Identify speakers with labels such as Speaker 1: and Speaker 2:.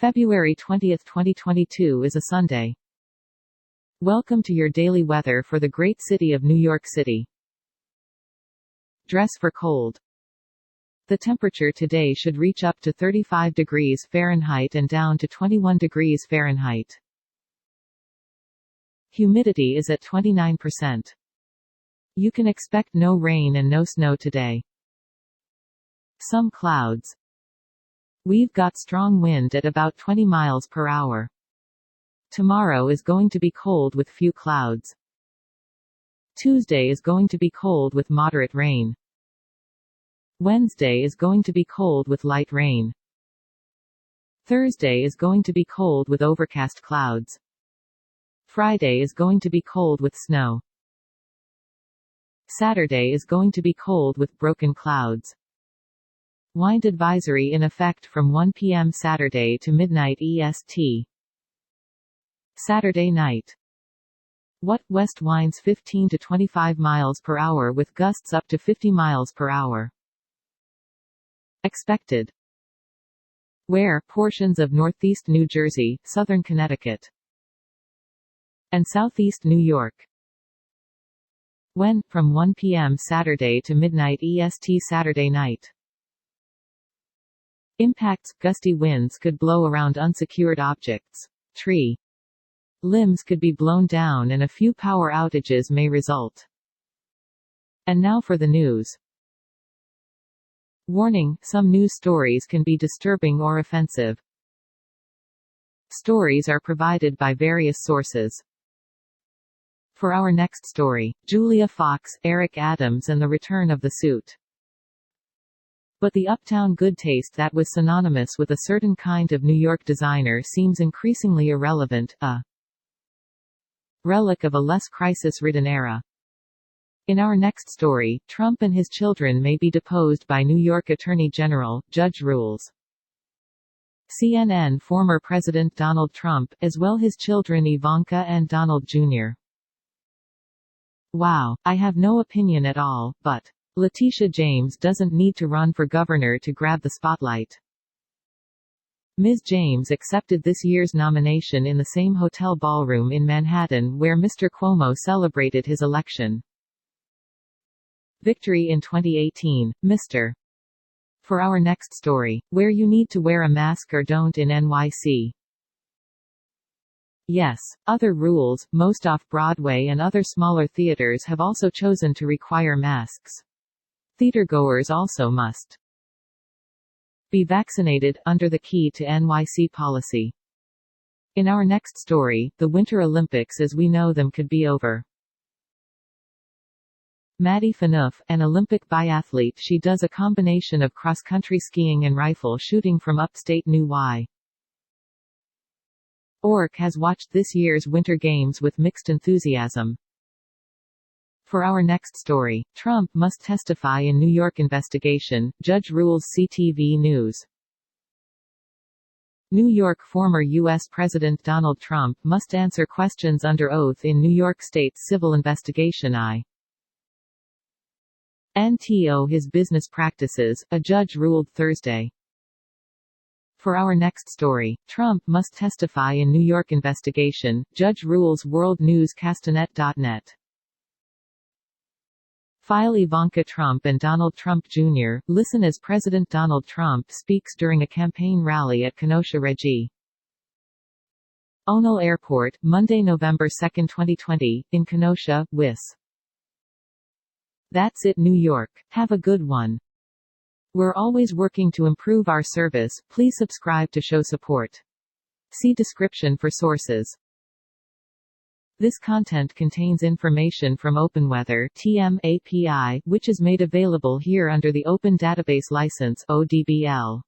Speaker 1: February 20, 2022 is a Sunday. Welcome to your daily weather for the great city of New York City. Dress for cold. The temperature today should reach up to 35 degrees Fahrenheit and down to 21 degrees Fahrenheit. Humidity is at 29%. You can expect no rain and no snow today. Some clouds. We've got strong wind at about 20 miles per hour. Tomorrow is going to be cold with few clouds. Tuesday is going to be cold with moderate rain. Wednesday is going to be cold with light rain. Thursday is going to be cold with overcast clouds. Friday is going to be cold with snow. Saturday is going to be cold with broken clouds. Wind advisory in effect from 1 p.m. Saturday to midnight EST. Saturday night. West winds 15 to 25 miles per hour with gusts up to 50 miles per hour. Expected. Where portions of northeast New Jersey, southern Connecticut, and southeast New York. When, from 1 p.m. Saturday to midnight EST Saturday night. Impacts. Gusty winds could blow around unsecured objects. Tree limbs could be blown down and a few power outages may result. And now for the news. Warning, some news stories can be disturbing or offensive. Stories are provided by various sources. For our next story, Julia Fox, Eric Adams and the return of the suit. But the uptown good taste that was synonymous with a certain kind of New York designer seems increasingly irrelevant, a relic of a less crisis-ridden era. In our next story, Trump and his children may be deposed by New York Attorney General, Judge rules. CNN former President Donald Trump, as well his children Ivanka and Donald Jr. Wow, I have no opinion at all, but Letitia James doesn't need to run for governor to grab the spotlight. Ms. James accepted this year's nomination in the same hotel ballroom in Manhattan where Mr. Cuomo celebrated his election. Victory in 2018, Mr. For our next story, where you need to wear a mask or don't in NYC. Yes, other rules, most off-Broadway and other smaller theaters have also chosen to require masks. Theatergoers also must be vaccinated, under the Key to NYC policy. In our next story, the Winter Olympics as we know them could be over. Maddie Phaneuf, an Olympic biathlete, she does a combination of cross-country skiing and rifle shooting from upstate New York has watched this year's Winter Games with mixed enthusiasm. For our next story, Trump must testify in New York investigation, Judge rules CTV News. New York former U.S. President Donald Trump must answer questions under oath in New York State's civil investigation into his business practices, a judge ruled Thursday. For our next story, Trump must testify in New York investigation, Judge rules worldnewscastanet.net. File Ivanka Trump and Donald Trump Jr. listen as President Donald Trump speaks during a campaign rally at Kenosha Regi. O'Neill Airport, Monday, November 2, 2020, in Kenosha, Wis. That's it, New York. Have a good one. We're always working to improve our service. Please subscribe to show support. See description for sources. This content contains information from OpenWeather (TM) API, which is made available here under the Open Database License (ODBL).